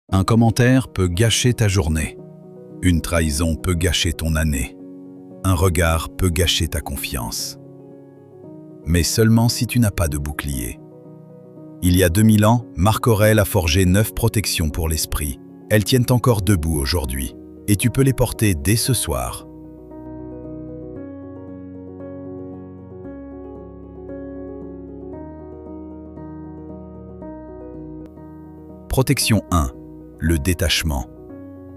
Un commentaire peut gâcher ta journée. Une trahison peut gâcher ton année. Un regard peut gâcher ta confiance. Mais seulement si tu n'as pas de bouclier. Il y a 2000 ans, Marc Aurèle a forgé 9 protections pour l'esprit. Elles tiennent encore debout aujourd'hui. Et tu peux les porter dès ce soir. Protection 1. Le détachement.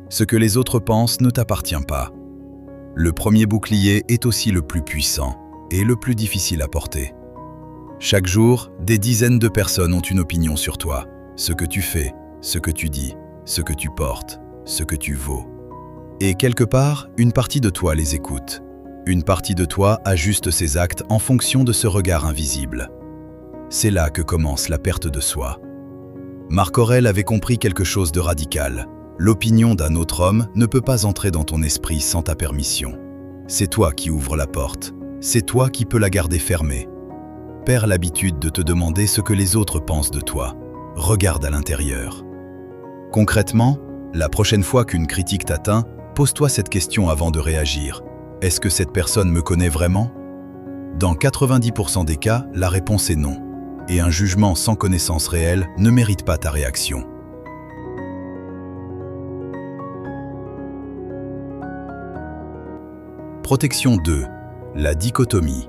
Ce que les autres pensent ne t'appartient pas. Le premier bouclier est aussi le plus puissant et le plus difficile à porter. Chaque jour, des dizaines de personnes ont une opinion sur toi, ce que tu fais, ce que tu dis, ce que tu portes, ce que tu vaux. Et quelque part, une partie de toi les écoute. Une partie de toi ajuste ses actes en fonction de ce regard invisible. C'est là que commence la perte de soi. Marc Aurèle avait compris quelque chose de radical. L'opinion d'un autre homme ne peut pas entrer dans ton esprit sans ta permission. C'est toi qui ouvres la porte. C'est toi qui peux la garder fermée. Perds l'habitude de te demander ce que les autres pensent de toi. Regarde à l'intérieur. Concrètement, la prochaine fois qu'une critique t'atteint, pose-toi cette question avant de réagir. Est-ce que cette personne me connaît vraiment? Dans 90% des cas, la réponse est non. Et un jugement sans connaissance réelle ne mérite pas ta réaction. Protection 2. La dichotomie.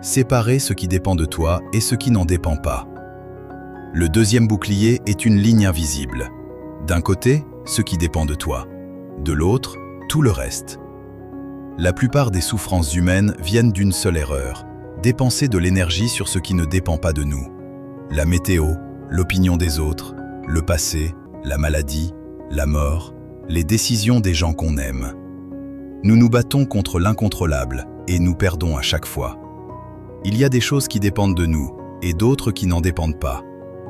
Séparer ce qui dépend de toi et ce qui n'en dépend pas. Le deuxième bouclier est une ligne invisible. D'un côté, ce qui dépend de toi. De l'autre, tout le reste. La plupart des souffrances humaines viennent d'une seule erreur. Dépenser de l'énergie sur ce qui ne dépend pas de nous. La météo, l'opinion des autres, le passé, la maladie, la mort, les décisions des gens qu'on aime. Nous nous battons contre l'incontrôlable et nous perdons à chaque fois. Il y a des choses qui dépendent de nous et d'autres qui n'en dépendent pas.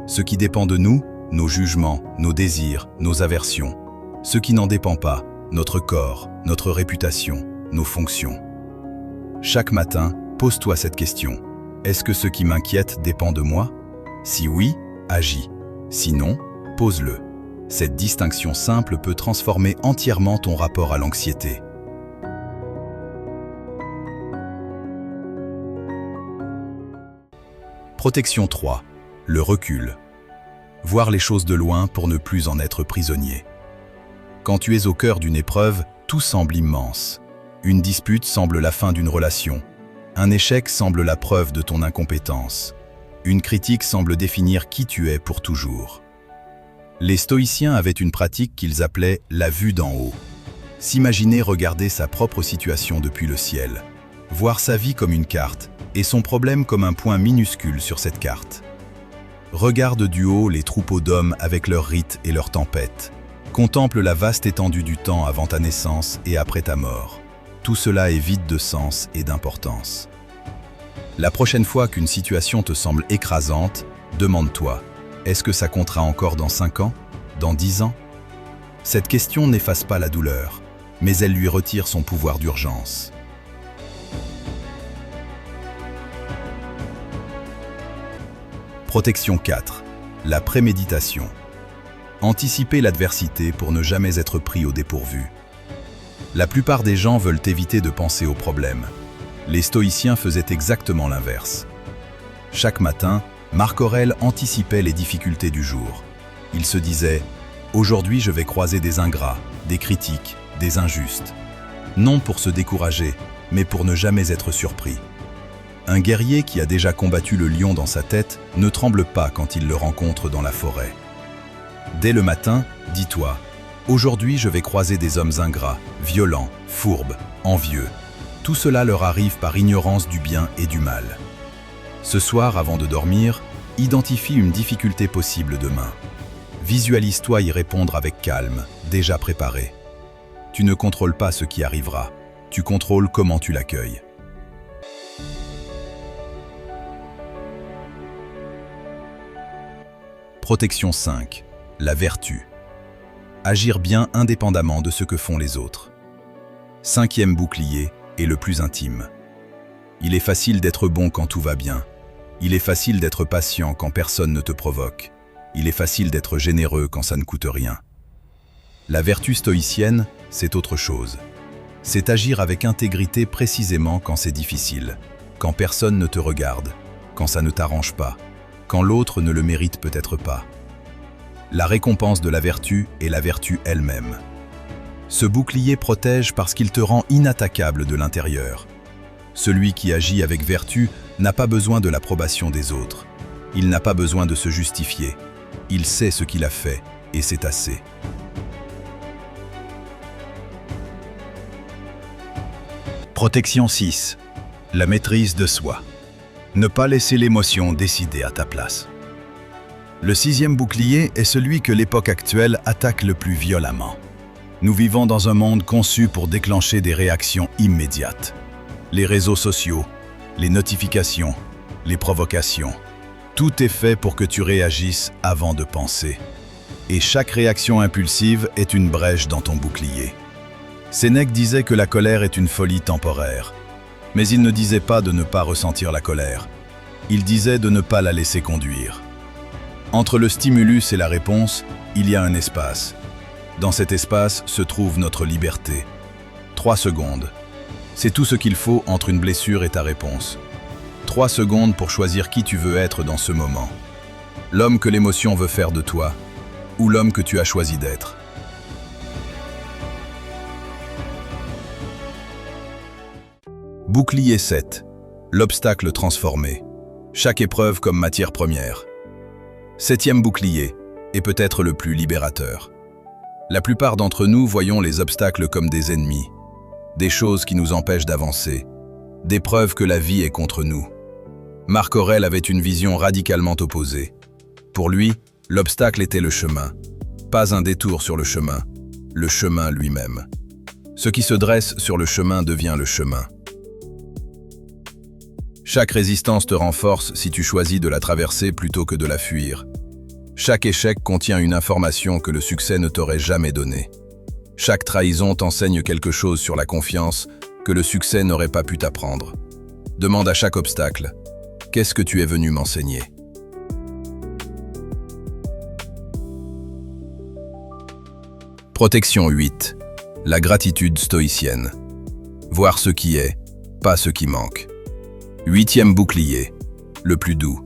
Ce qui dépend de nous, nos jugements, nos désirs, nos aversions. Ce qui n'en dépend pas, notre corps, notre réputation, nos fonctions. Chaque matin, pose-toi cette question. Est-ce que ce qui m'inquiète dépend de moi? Si oui, agis. Sinon, pose-le. Cette distinction simple peut transformer entièrement ton rapport à l'anxiété. Protection 3. Le recul. Voir les choses de loin pour ne plus en être prisonnier. Quand tu es au cœur d'une épreuve, tout semble immense. Une dispute semble la fin d'une relation. Un échec semble la preuve de ton incompétence. Une critique semble définir qui tu es pour toujours. Les stoïciens avaient une pratique qu'ils appelaient la vue d'en haut. S'imaginer regarder sa propre situation depuis le ciel. Voir sa vie comme une carte et son problème comme un point minuscule sur cette carte. Regarde du haut les troupeaux d'hommes avec leurs rites et leurs tempêtes. Contemple la vaste étendue du temps avant ta naissance et après ta mort. Tout cela est vide de sens et d'importance. La prochaine fois qu'une situation te semble écrasante, demande-toi, est-ce que ça comptera encore dans 5 ans? Dans 10 ans? Cette question n'efface pas la douleur, mais elle lui retire son pouvoir d'urgence. Protection 4. La préméditation. Anticiper l'adversité pour ne jamais être pris au dépourvu. La plupart des gens veulent éviter de penser aux problèmes. Les stoïciens faisaient exactement l'inverse. Chaque matin, Marc Aurèle anticipait les difficultés du jour. Il se disait « Aujourd'hui, je vais croiser des ingrats, des critiques, des injustes. » Non pour se décourager, mais pour ne jamais être surpris. Un guerrier qui a déjà combattu le lion dans sa tête ne tremble pas quand il le rencontre dans la forêt. Dès le matin, dis-toi « Aujourd'hui, je vais croiser des hommes ingrats, violents, fourbes, envieux. Tout cela leur arrive par ignorance du bien et du mal. » Ce soir, avant de dormir, identifie une difficulté possible demain. Visualise-toi y répondre avec calme, déjà préparé. Tu ne contrôles pas ce qui arrivera, tu contrôles comment tu l'accueilles. Protection 5. La vertu. Agir bien indépendamment de ce que font les autres. 5e bouclier est le plus intime. Il est facile d'être bon quand tout va bien. Il est facile d'être patient quand personne ne te provoque. Il est facile d'être généreux quand ça ne coûte rien. La vertu stoïcienne, c'est autre chose. C'est agir avec intégrité précisément quand c'est difficile, quand personne ne te regarde, quand ça ne t'arrange pas, quand l'autre ne le mérite peut-être pas. La récompense de la vertu est la vertu elle-même. Ce bouclier protège parce qu'il te rend inattaquable de l'intérieur. Celui qui agit avec vertu n'a pas besoin de l'approbation des autres. Il n'a pas besoin de se justifier. Il sait ce qu'il a fait, et c'est assez. Protection 6. La maîtrise de soi. Ne pas laisser l'émotion décider à ta place. Le 6e bouclier est celui que l'époque actuelle attaque le plus violemment. Nous vivons dans un monde conçu pour déclencher des réactions immédiates. Les réseaux sociaux, les notifications, les provocations. Tout est fait pour que tu réagisses avant de penser. Et chaque réaction impulsive est une brèche dans ton bouclier. Sénèque disait que la colère est une folie temporaire. Mais il ne disait pas de ne pas ressentir la colère. Il disait de ne pas la laisser conduire. Entre le stimulus et la réponse, il y a un espace. Dans cet espace se trouve notre liberté. 3 secondes. C'est tout ce qu'il faut entre une blessure et ta réponse. 3 secondes pour choisir qui tu veux être dans ce moment. L'homme que l'émotion veut faire de toi, ou l'homme que tu as choisi d'être. Bouclier 7. L'obstacle transformé. Chaque épreuve comme matière première. 7e bouclier, et peut-être le plus libérateur. La plupart d'entre nous voyons les obstacles comme des ennemis, des choses qui nous empêchent d'avancer, des preuves que la vie est contre nous. Marc Aurèle avait une vision radicalement opposée. Pour lui, l'obstacle était le chemin. Pas un détour sur le chemin lui-même. Ce qui se dresse sur le chemin devient le chemin. Chaque résistance te renforce si tu choisis de la traverser plutôt que de la fuir. Chaque échec contient une information que le succès ne t'aurait jamais donnée. Chaque trahison t'enseigne quelque chose sur la confiance que le succès n'aurait pas pu t'apprendre. Demande à chaque obstacle, qu'est-ce que tu es venu m'enseigner ? Protection 8. La gratitude stoïcienne. Voir ce qui est, pas ce qui manque. 8e bouclier, le plus doux.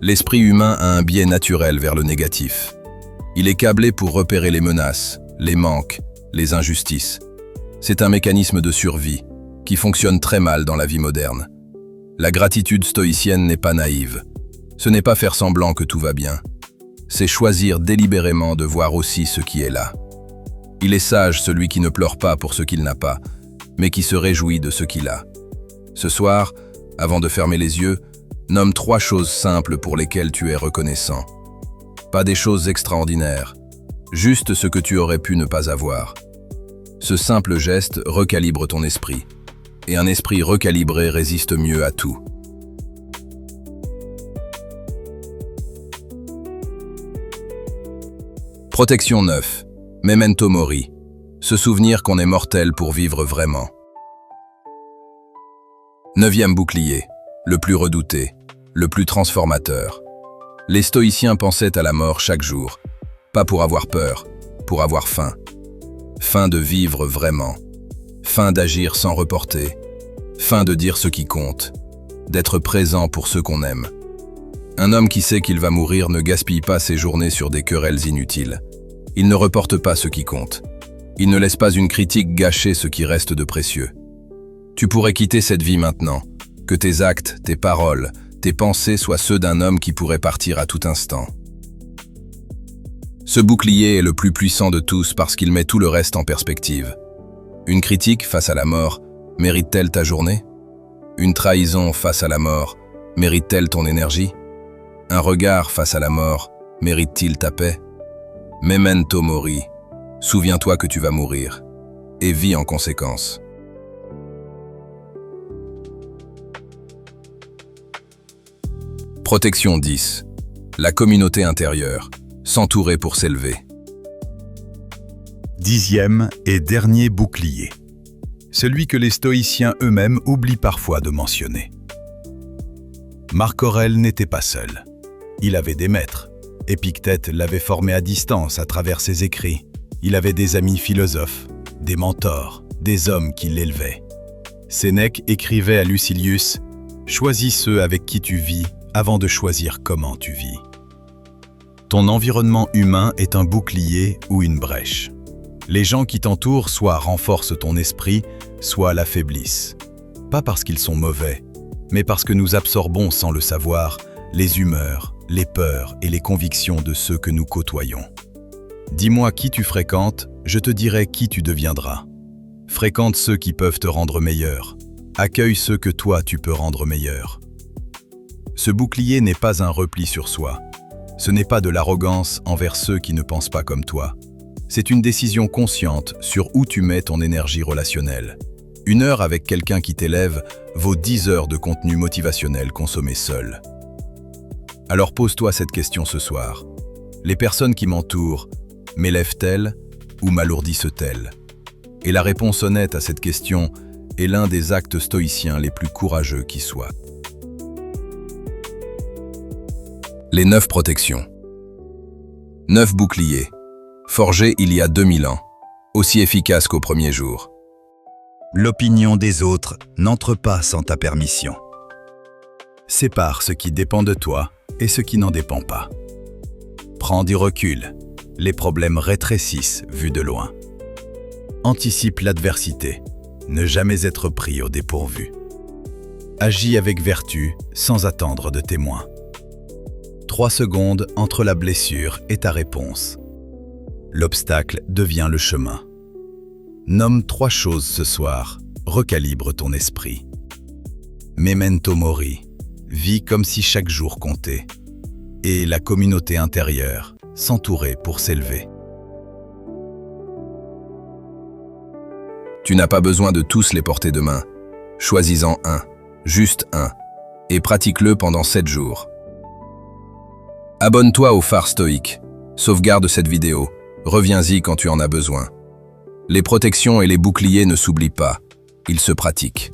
L'esprit humain a un biais naturel vers le négatif. Il est câblé pour repérer les menaces, les manques, les injustices. C'est un mécanisme de survie qui fonctionne très mal dans la vie moderne. La gratitude stoïcienne n'est pas naïve. Ce n'est pas faire semblant que tout va bien. C'est choisir délibérément de voir aussi ce qui est là. Il est sage celui qui ne pleure pas pour ce qu'il n'a pas, mais qui se réjouit de ce qu'il a. Ce soir, avant de fermer les yeux, nomme 3 choses simples pour lesquelles tu es reconnaissant. Pas des choses extraordinaires, juste ce que tu aurais pu ne pas avoir. Ce simple geste recalibre ton esprit, et un esprit recalibré résiste mieux à tout. Protection 9. Memento mori. Se souvenir qu'on est mortel pour vivre vraiment. 9e bouclier, le plus redouté, le plus transformateur. Les stoïciens pensaient à la mort chaque jour, pas pour avoir peur, pour avoir faim. Faim de vivre vraiment, faim d'agir sans reporter, faim de dire ce qui compte, d'être présent pour ceux qu'on aime. Un homme qui sait qu'il va mourir ne gaspille pas ses journées sur des querelles inutiles. Il ne reporte pas ce qui compte. Il ne laisse pas une critique gâcher ce qui reste de précieux. Tu pourrais quitter cette vie maintenant, que tes actes, tes paroles, tes pensées soient ceux d'un homme qui pourrait partir à tout instant. Ce bouclier est le plus puissant de tous parce qu'il met tout le reste en perspective. Une critique face à la mort, mérite-t-elle ta journée ? Une trahison face à la mort, mérite-t-elle ton énergie ? Un regard face à la mort, mérite-t-il ta paix ? Memento mori, souviens-toi que tu vas mourir, et vis en conséquence. Protection 10. La communauté intérieure, s'entourer pour s'élever. 10e et dernier bouclier. Celui que les stoïciens eux-mêmes oublient parfois de mentionner. Marc Aurèle n'était pas seul. Il avait des maîtres, Épictète l'avait formé à distance à travers ses écrits. Il avait des amis philosophes, des mentors, des hommes qui l'élevaient. Sénèque écrivait à Lucilius « Choisis ceux avec qui tu vis avant de choisir comment tu vis ». Ton environnement humain est un bouclier ou une brèche. Les gens qui t'entourent soit renforcent ton esprit, soit l'affaiblissent. Pas parce qu'ils sont mauvais, mais parce que nous absorbons sans le savoir les humeurs, les peurs et les convictions de ceux que nous côtoyons. Dis-moi qui tu fréquentes, je te dirai qui tu deviendras. Fréquente ceux qui peuvent te rendre meilleur. Accueille ceux que toi tu peux rendre meilleurs. Ce bouclier n'est pas un repli sur soi. Ce n'est pas de l'arrogance envers ceux qui ne pensent pas comme toi. C'est une décision consciente sur où tu mets ton énergie relationnelle. 1 heure avec quelqu'un qui t'élève vaut 10 heures de contenu motivationnel consommé seul. Alors pose-toi cette question ce soir. Les personnes qui m'entourent m'élèvent-elles ou m'alourdissent-elles? Et la réponse honnête à cette question est l'un des actes stoïciens les plus courageux qui soient. Les 9 protections. 9 boucliers, forgés il y a 2000 ans, aussi efficaces qu'au premier jour. L'opinion des autres n'entre pas sans ta permission. Sépare ce qui dépend de toi et ce qui n'en dépend pas. Prends du recul, les problèmes rétrécissent vus de loin. Anticipe l'adversité, ne jamais être pris au dépourvu. Agis avec vertu sans attendre de témoins. 3 secondes entre la blessure et ta réponse. L'obstacle devient le chemin. Nomme 3 choses ce soir, recalibre ton esprit. Memento mori, vis comme si chaque jour comptait. Et la communauté intérieure, s'entourer pour s'élever. Tu n'as pas besoin de tous les porter de main. Choisis-en un, juste un, et pratique-le pendant 7 jours. Abonne-toi au Phare Stoïque. Sauvegarde cette vidéo. Reviens-y quand tu en as besoin. Les protections et les boucliers ne s'oublient pas. Ils se pratiquent.